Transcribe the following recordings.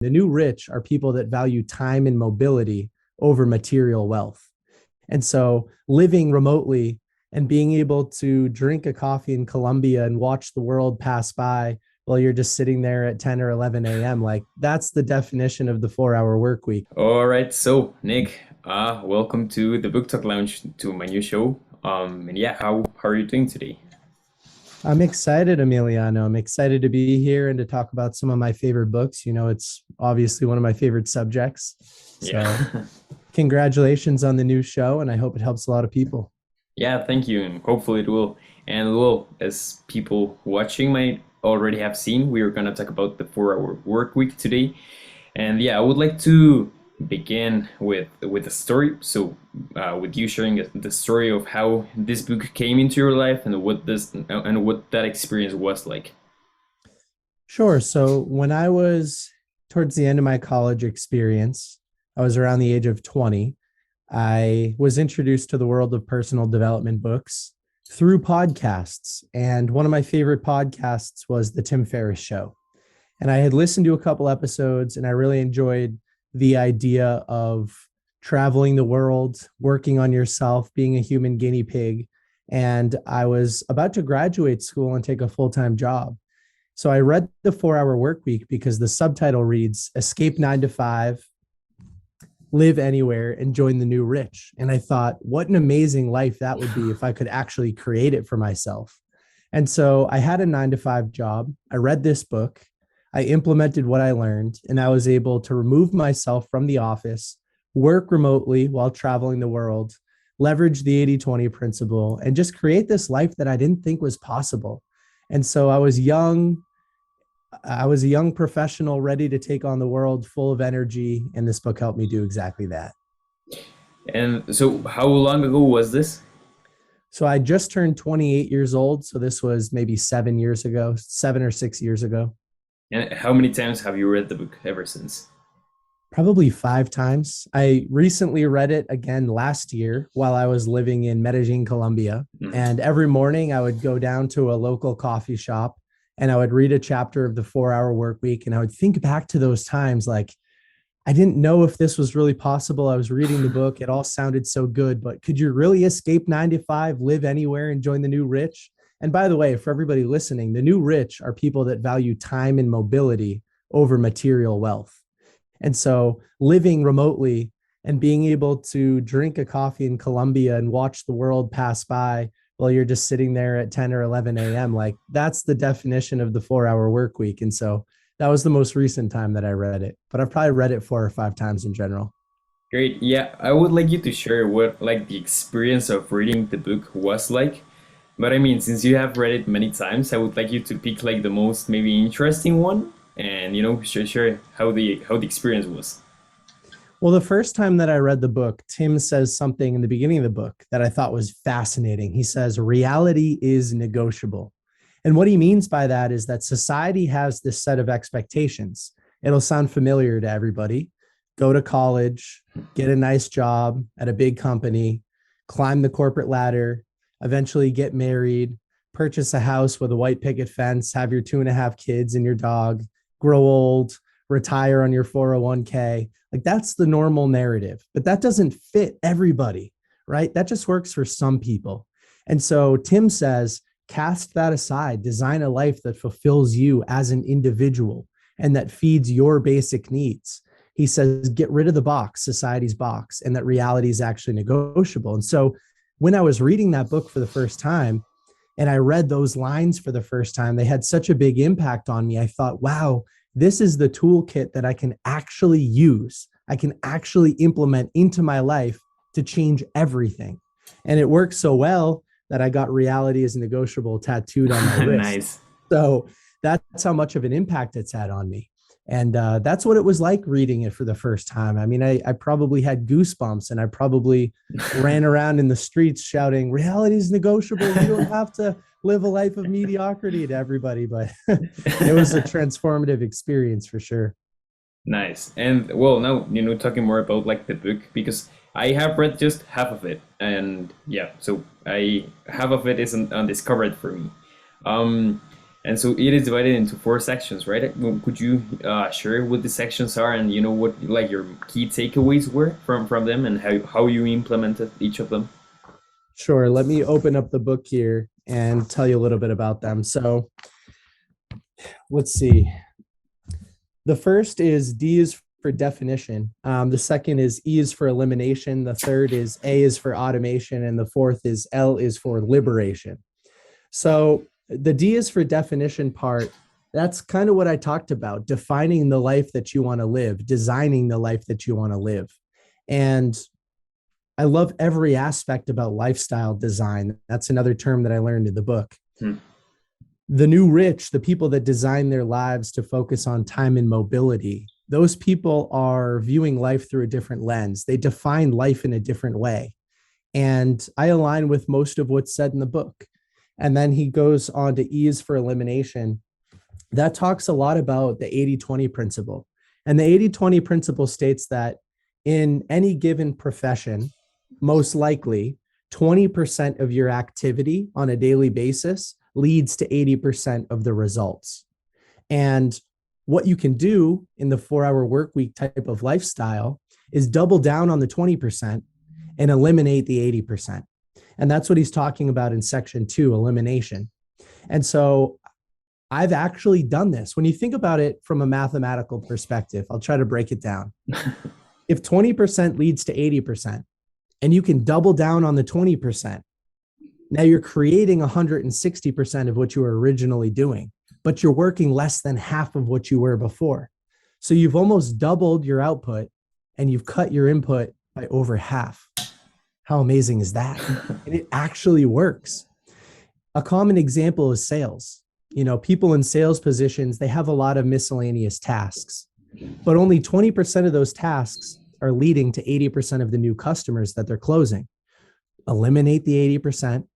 The new rich are people that value time and mobility over material wealth. And so living remotely and being able to drink a coffee in Colombia and watch the world pass by while you're just sitting there at 10 or 11 a.m., like that's the definition of the 4-hour work week. All right, so Nick, welcome to the Book Talk Lounge, to my new show. And yeah, how are you doing today? I'm excited, Emiliano. I'm excited to be here and to talk about some of my favorite books. You know, it's obviously one of my favorite subjects. So Yeah. congratulations on the new show, and I hope it helps a lot of people. Yeah, thank you, and hopefully it will. And well, as people watching might already have seen, we are gonna talk about the 4-hour work week today. And yeah, I would like to begin with a story. So, with you sharing the story of how this book came into your life and what that experience was like. Sure. So when I was towards the end of my college experience, I was around the age of 20. I was introduced to the world of personal development books through podcasts. And one of my favorite podcasts was The Tim Ferriss Show. And I had listened to a couple episodes and I really enjoyed the idea of traveling the world, working on yourself, being a human guinea pig. And I was about to graduate school and take a full-time job. So I read the 4-hour work week because the subtitle reads, Escape 9 to 5, Live Anywhere, and Join the New Rich. And I thought, what an amazing life that would be if I could actually create it for myself. And so I had a 9 to 5 job. I read this book. I implemented what I learned, and I was able to remove myself from the office, work remotely while traveling the world, leverage the 80-20 principle, and just create this life that I didn't think was possible. And so I was young. I was a young professional ready to take on the world, full of energy, and this book helped me do exactly that. And so, how long ago was this? So I just turned 28 years old. So this was maybe 7 or 6 years ago. And how many times have you read the book ever since? Probably 5 times. I recently read it again last year while I was living in Medellin, Colombia. Mhm. And every morning I would go down to a local coffee shop and I would read a chapter of the 4-hour work week. And I would think back to those times like, I didn't know if this was really possible. I was reading the book. It all sounded so good, but could you really escape 9 to 5, live anywhere, and join the new rich? And by the way, for everybody listening, the new rich are people that value time and mobility over material wealth. And so living remotely and being able to drink a coffee in Colombia and watch the world pass by while you're just sitting there at 10 or 11 a.m., like that's the definition of the 4-hour work week. And so that was the most recent time that I read it, but I've probably read it 4 or 5 times in general. Great. Yeah, I would like you to share what like the experience of reading the book was like. But I mean, since you have read it many times, I would like you to pick like the most maybe interesting one and share how the experience was. Well, the first time that I read the book, Tim says something in the beginning of the book that I thought was fascinating. He says, reality is negotiable. And what he means by that is that society has this set of expectations. It'll sound familiar to everybody. Go to college, get a nice job at a big company, climb the corporate ladder, eventually get married, purchase a house with a white picket fence, have your 2.5 kids and your dog, grow old, retire on your 401k. Like that's the normal narrative, but that doesn't fit everybody, right? That just works for some people. And so Tim says, cast that aside, design a life that fulfills you as an individual and that feeds your basic needs. He says, get rid of the box, society's box, and that reality is actually negotiable. And so when I was reading that book for the first time and I read those lines for the first time, they had such a big impact on me. I thought, wow, this is the toolkit that I can actually use. I can actually implement into my life to change everything. And it worked so well that I got reality is negotiable tattooed on my wrist. Nice. So that's how much of an impact it's had on me. And that's what it was like reading it for the first time. I mean, I probably had goosebumps and I probably ran around in the streets shouting, reality is negotiable. You don't have to live a life of mediocrity to everybody, but it was a transformative experience for sure. Nice. And well, now, talking more about like the book, because I have read just half of it. And yeah, so half of it is undiscovered for me. Um, And so it is divided into four sections, right? Well, could you share what the sections are, and what like your key takeaways were from them, and how you implemented each of them? Sure. Let me open up the book here and tell you a little bit about them. So let's see. The first is D is for definition. The second is E is for elimination. The third is A is for automation. And the fourth is L is for liberation. So the D is for definition part, that's kind of what I talked about, defining the life that you want to live, designing the life that you want to live. And I love every aspect about lifestyle design. That's another term that I learned in the book. The new rich, the people that design their lives to focus on time and mobility, those people are viewing life through a different lens. They define life in a different way. And I align with most of what's said in the book. And then he goes on to E is for elimination. That talks a lot about the 80-20 principle. And the 80-20 principle states that in any given profession, most likely 20% of your activity on a daily basis leads to 80% of the results. And what you can do in the 4-hour work week type of lifestyle is double down on the 20% and eliminate the 80%. And that's what he's talking about in section 2, elimination. And so I've actually done this. When you think about it from a mathematical perspective, I'll try to break it down. If 20% leads to 80% and you can double down on the 20%, now you're creating 160% of what you were originally doing, but you're working less than half of what you were before. So you've almost doubled your output and you've cut your input by over half. How amazing is that? And it actually works. A common example is sales. People in sales positions, they have a lot of miscellaneous tasks, but only 20% of those tasks are leading to 80% of the new customers that they're closing. Eliminate the 80%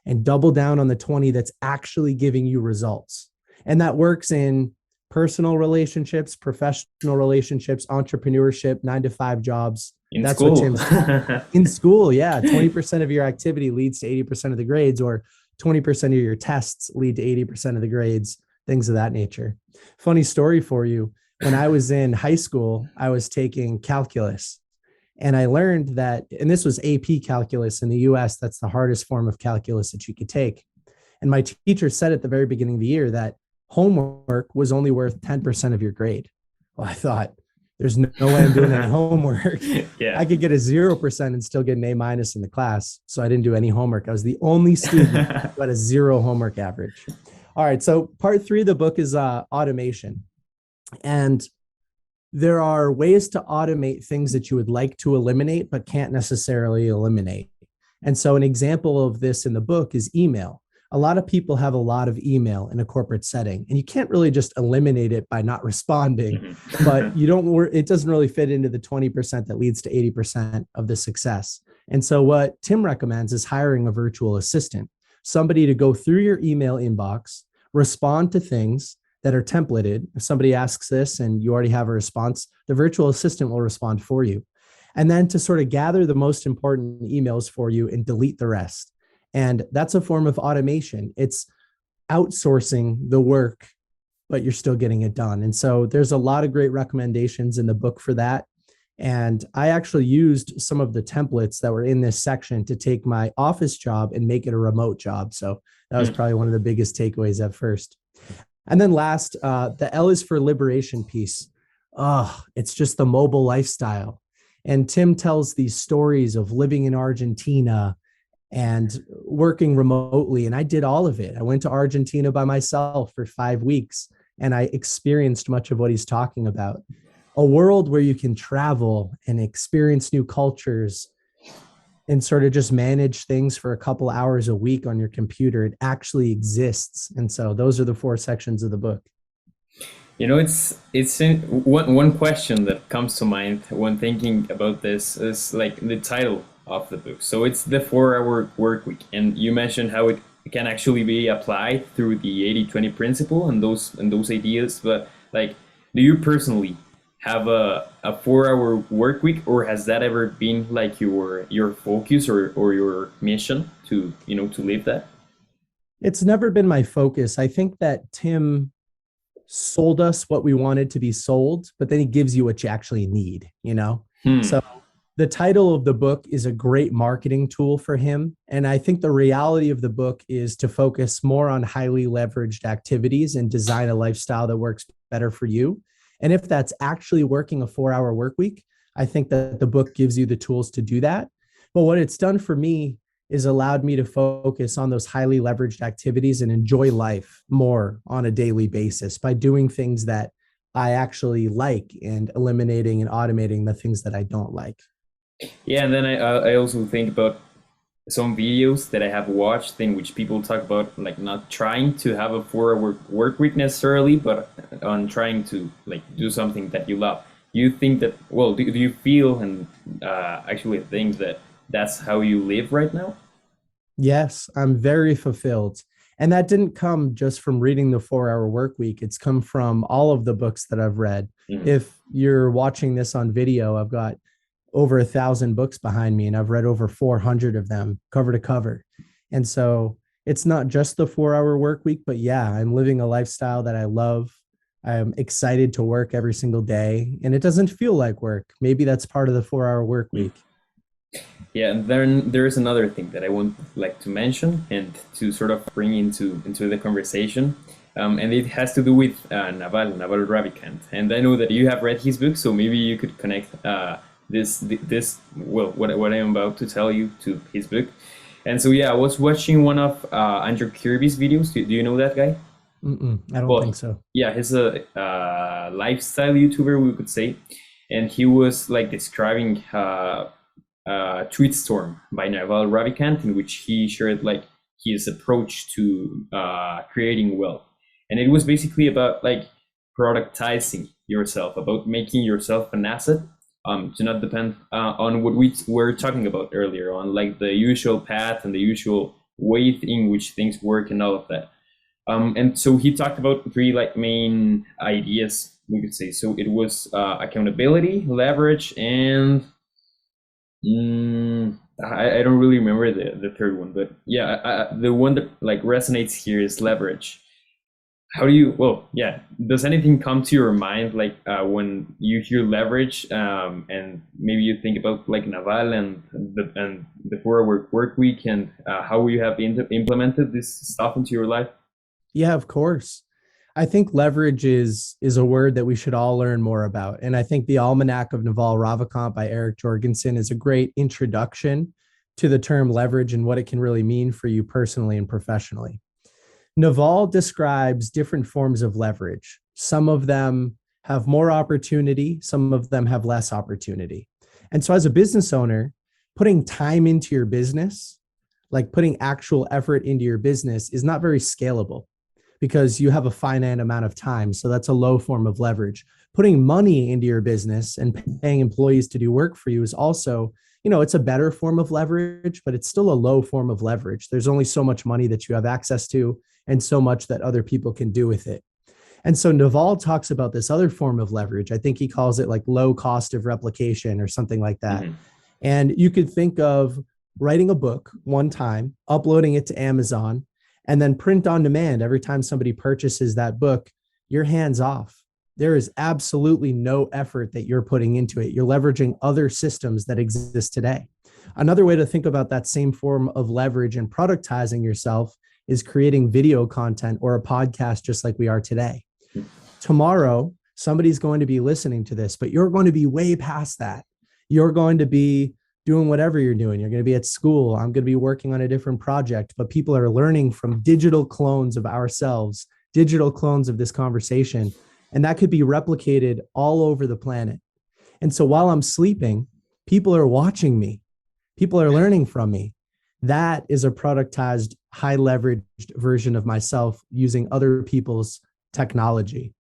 and double down on the 20 that's actually giving you results. And that works in personal relationships, professional relationships, entrepreneurship, 9-to-5 jobs. That's school. What Tim's in school. Yeah. 20% of your activity leads to 80% of the grades, or 20% of your tests lead to 80% of the grades, things of that nature. Funny story for you. When I was in high school, I was taking calculus, and I learned that, and this was AP calculus in the US, that's the hardest form of calculus that you could take. And my teacher said at the very beginning of the year that homework was only worth 10% of your grade. Well, I thought, there's no way I'm doing any homework. Yeah. I could get a 0% and still get an A- in the class. So I didn't do any homework. I was the only student who had a 0 homework average. All right. So part 3 of the book is automation. And there are ways to automate things that you would like to eliminate, but can't necessarily eliminate. And so an example of this in the book is email. A lot of people have a lot of email in a corporate setting, and you can't really just eliminate it by not responding, but it doesn't really fit into the 20% that leads to 80% of the success. And so what Tim recommends is hiring a virtual assistant, somebody to go through your email inbox, respond to things that are templated. If somebody asks this and you already have a response, the virtual assistant will respond for you. And then to sort of gather the most important emails for you and delete the rest. And that's a form of automation. It's outsourcing the work, but you're still getting it done. And so there's a lot of great recommendations in the book for that. And I actually used some of the templates that were in this section to take my office job and make it a remote job. So that was probably one of the biggest takeaways at first. And then last, the L is for liberation piece. It's just the mobile lifestyle. And Tim tells these stories of living in Argentina and working remotely. And I did all of it. I went to Argentina by myself for 5 weeks, and I experienced much of what he's talking about. A world where you can travel and experience new cultures and sort of just manage things for a couple hours a week on your computer. It actually exists. And so those are the 4 sections of the book. It's one question that comes to mind when thinking about this is like the title of the book. So it's the 4-hour work week, and you mentioned how it can actually be applied through the 80-20 principle and those ideas. But like, do you personally have a 4-hour work week, or has that ever been like your focus or your mission to to live that? It's never been my focus. I think that Tim sold us what we wanted to be sold, but then he gives you what you actually need, you know? Hmm. So the title of the book is a great marketing tool for him. And I think the reality of the book is to focus more on highly leveraged activities and design a lifestyle that works better for you. And if that's actually working a 4-hour work week, I think that the book gives you the tools to do that. But what it's done for me is allowed me to focus on those highly leveraged activities and enjoy life more on a daily basis by doing things that I actually like and eliminating and automating the things that I don't like. Yeah, and then I also think about some videos that I have watched in which people talk about like not trying to have a 4-hour work week necessarily, but on trying to like do something that you love. You think that, well, do you feel and actually think that that's how you live right now? Yes, I'm very fulfilled. And that didn't come just from reading the 4-hour work week. It's come from all of the books that I've read. Mhm. If you're watching this on video, I've got over 1,000 books behind me and I've read over 400 of them cover to cover. And so it's not just the 4-hour work week, but yeah, I'm living a lifestyle that I love. I'm excited to work every single day and it doesn't feel like work. Maybe that's part of the 4-hour work week. Yeah, and then there's another thing that I would like to mention and to sort of bring into the conversation, and it has to do with Naval Ravikant. And I know that you have read his book, so maybe you could connect this well what I am about to tell you to his book. And so yeah, I was watching one of Andrew Kirby's videos. Do you know that guy? I don't Well, think so. yeah, he's a lifestyle YouTuber, we could say, and he was like describing Tweet Storm by Naval Ravikant, in which he shared like his approach to creating wealth, and it was basically about like productizing yourself, about making yourself an asset, to not depend on what we were talking about earlier, on like the usual path and the usual way in which things work and all of that. And so he talked about three like main ideas, we could say. So it was accountability, leverage, and I don't really remember the third one, but yeah, the one that like resonates here is leverage. How do you, well, yeah, does anything come to your mind like when you hear leverage, and maybe you think about like Naval and the 4-hour work week and how you have implemented this stuff into your life? Yeah, of course. I think leverage is a word that we should all learn more about. And I think the Almanac of Naval Ravikant by Eric Jorgensen is a great introduction to the term leverage and what it can really mean for you personally and professionally. Naval describes different forms of leverage. Some of them have more opportunity, some of them have less opportunity. And so, as a business owner, putting time into your business, like putting actual effort into your business, is not very scalable because you have a finite amount of time. So, that's a low form of leverage. Putting money into your business and paying employees to do work for you is also, it's a better form of leverage, but it's still a low form of leverage. There's only so much money that you have access to and so much that other people can do with it. And so Naval talks about this other form of leverage. I think he calls it like low cost of replication or something like that. Mm-hmm. And you could think of writing a book one time, uploading it to Amazon, and then print on demand every time somebody purchases that book. You're hands off. There is absolutely no effort that you're putting into it. You're leveraging other systems that exist today. Another way to think about that same form of leverage and productizing yourself is creating video content or a podcast just like we are today. Tomorrow, somebody's going to be listening to this, but you're going to be way past that. You're going to be doing whatever you're doing. You're going to be at school. I'm going to be working on a different project, but people are learning from digital clones of ourselves, digital clones of this conversation. And that could be replicated all over the planet. And so while I'm sleeping, people are watching me. People are learning from me. That is a productized, high leveraged version of myself using other people's technology.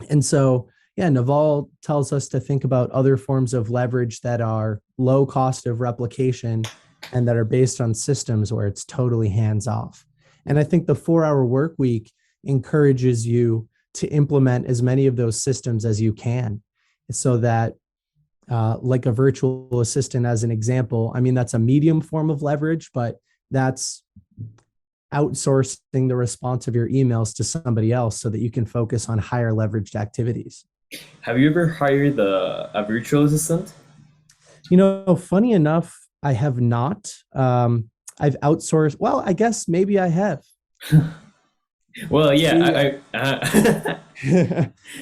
And so, yeah, Naval tells us to think about other forms of leverage that are low cost of replication and that are based on systems where it's totally hands off. And I think the 4-hour work week encourages you to implement as many of those systems as you can so that like a virtual assistant as an example. I mean, that's a medium form of leverage, but that's outsourcing the response of your emails to somebody else so that you can focus on higher leveraged activities. Have you ever hired a virtual assistant? Funny enough, I have not. I've outsourced. Well, I guess maybe I have. Well, We, yeah,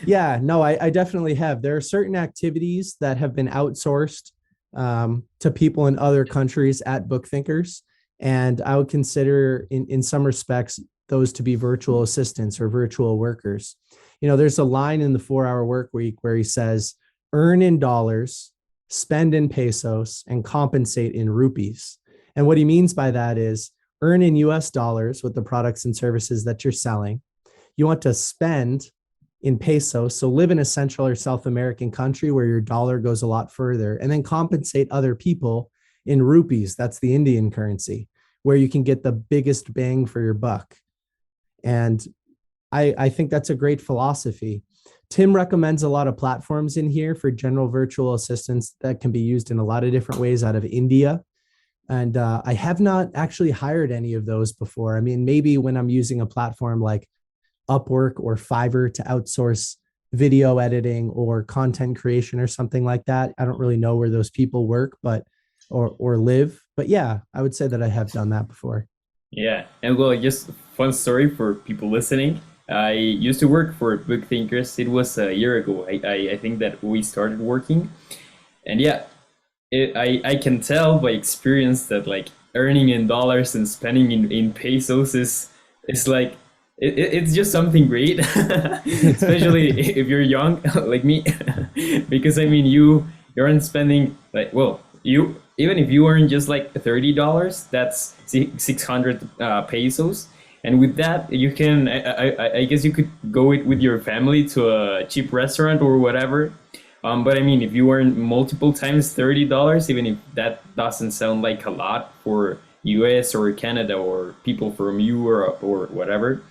yeah, no, I definitely have. There are certain activities that have been outsourced to people in other countries at Book Thinkers. And I would consider in some respects those to be virtual assistants or virtual workers. There's a line in the 4 Hour Work Week where he says, earn in dollars, spend in pesos, and compensate in rupees. And what he means by that is earn in US dollars with the products and services that you're selling. You want to spend in pesos, so live in a Central or South American country where your dollar goes a lot further, and then compensate other people in rupees. That's the Indian currency, where you can get the biggest bang for your buck. And I think that's a great philosophy. Tim recommends a lot of platforms in here for general virtual assistants that can be used in a lot of different ways out of India. And I have not actually hired any of those before. I mean, maybe when I'm using a platform like Upwork or Fiverr to outsource video editing or content creation or something like that. I don't really know where those people work, or live. But yeah, I would say that I have done that before. yeah. And well, just fun story for people listening. I used to work for Book Thinkers. It was a year ago. I think that we started working, and yeah, I can tell by experience that like earning in dollars and spending in pesos is like it's just something great, especially if you're young like me, because I mean you aren't spending like, well, you, even if you earn just like $30, that's 600 pesos. And with that, you can, I guess you could go with your family to a cheap restaurant or whatever. But I mean, if you earn multiple times $30, even if that doesn't sound like a lot for US or Canada or people from Europe or whatever,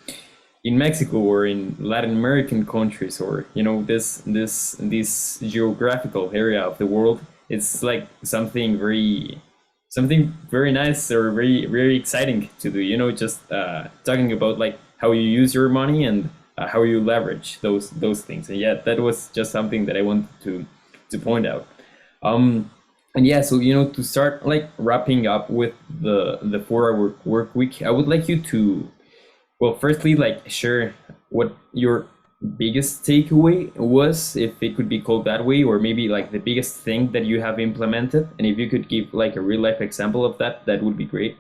in Mexico or in Latin American countries, or this geographical area of the world, it's like something very nice or very very exciting to do. Just talking about like how you use your money and how you leverage those things. And yeah, that was just something that I wanted to point out. And yeah, so to start like wrapping up with the 4 hour work week, I would like you to, well, firstly, like share what your biggest takeaway was, if it could be called that way, or maybe like the biggest thing that you have implemented. And if you could give like a real life example of that, that would be great.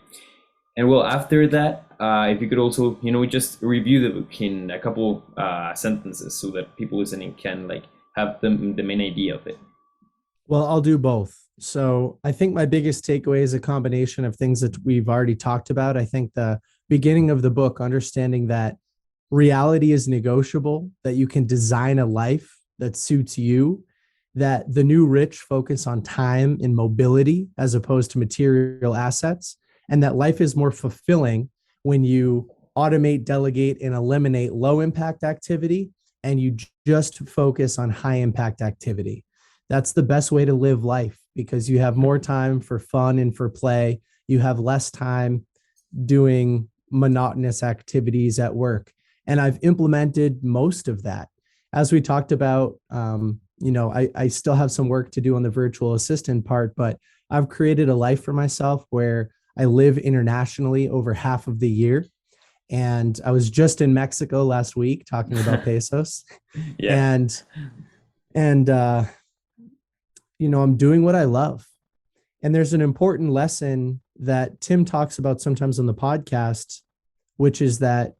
And well, after that, if you could also, just review the book in a couple sentences so that people listening can like have the main idea of it. Well, I'll do both. So I think my biggest takeaway is a combination of things that we've already talked about. I think the beginning of the book, understanding that reality is negotiable, that you can design a life that suits you, that the new rich focus on time and mobility as opposed to material assets, and that life is more fulfilling when you automate, delegate, and eliminate low impact activity, and you just focus on high impact activity. That's the best way to live life, because you have more time for fun and for play. You have less time doing monotonous activities at work. And I've implemented most of that. As we talked about, I still have some work to do on the virtual assistant part, but I've created a life for myself where I live internationally over half of the year. And I was just in Mexico last week talking about pesos. Yeah. And I'm doing what I love. And there's an important lesson that Tim talks about sometimes on the podcast, which is that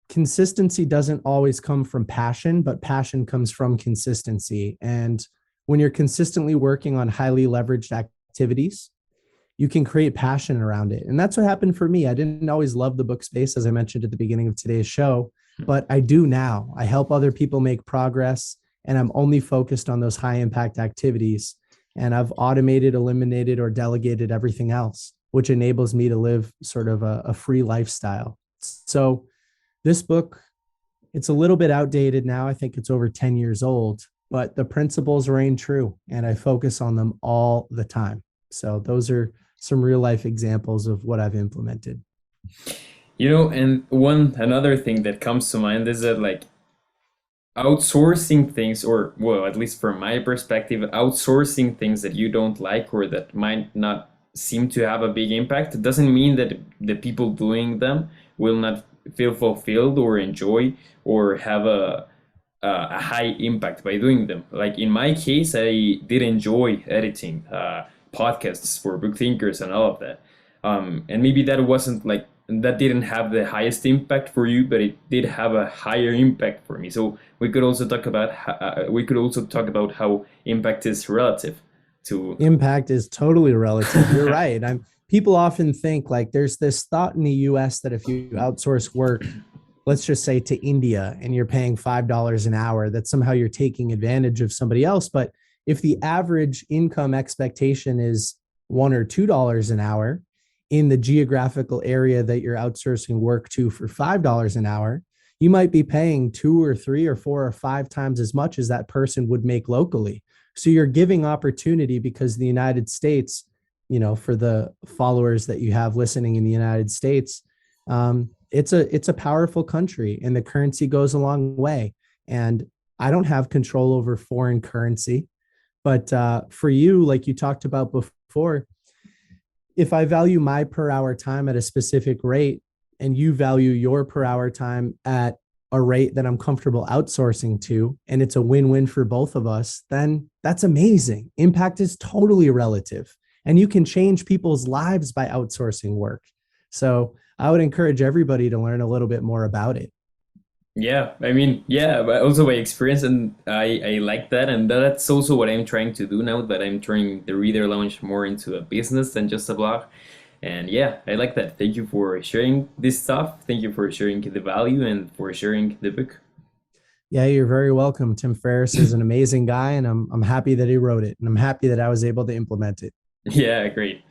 consistency doesn't always come from passion, but passion comes from consistency. And when you're consistently working on highly leveraged activities, you can create passion around it. And that's what happened for me. I didn't always love the book space, as I mentioned at the beginning of today's show, but I do now. I help other people make progress, and I'm only focused on those high impact activities. And I've automated, eliminated, or delegated everything else, which enables me to live sort of a free lifestyle. So this book, it's a little bit outdated now. I think it's over 10 years old, but the principles reign true, and I focus on them all the time. So those are some real life examples of what I've implemented. And another thing that comes to mind is that like outsourcing things, or well, at least from my perspective, outsourcing things that you don't like or that might not seem to have a big impact doesn't mean that the people doing them will not feel fulfilled or enjoy or have a high impact by doing them. Like in my case, I did enjoy editing podcasts for book thinkers and all of that. And maybe that wasn't like that didn't have the highest impact for you, but it did have a higher impact for me. So we could also talk about how impact is relative to. Impact is totally relative. You're right. People often think like there's this thought in the US that if you outsource work, let's just say to India, and you're paying $5 an hour, that somehow you're taking advantage of somebody else. But if the average income expectation is $1 or $2 an hour in the geographical area that you're outsourcing work to for $5 an hour, you might be paying 2 or 3 or 4 or 5 times as much as that person would make locally. So you're giving opportunity, because the United States, for the followers that you have listening in the United States, it's a powerful country, and the currency goes a long way. And I don't have control over foreign currency, but for you, like you talked about before, if I value my per hour time at a specific rate and you value your per hour time at a rate that I'm comfortable outsourcing to, and it's a win-win for both of us, then that's amazing. Impact is totally relative, and you can change people's lives by outsourcing work. So I would encourage everybody to learn a little bit more about it. Yeah, I mean, yeah, but also by experience, and I like that, and that's also what I'm trying to do now that I'm turning the Reader Lounge more into a business than just a blog. And yeah, I like that. Thank you for sharing this stuff. Thank you for sharing the value and for sharing the book. Yeah, you're very welcome. Tim Ferriss is an amazing guy, and I'm happy that he wrote it, and I'm happy that I was able to implement it. Yeah, great.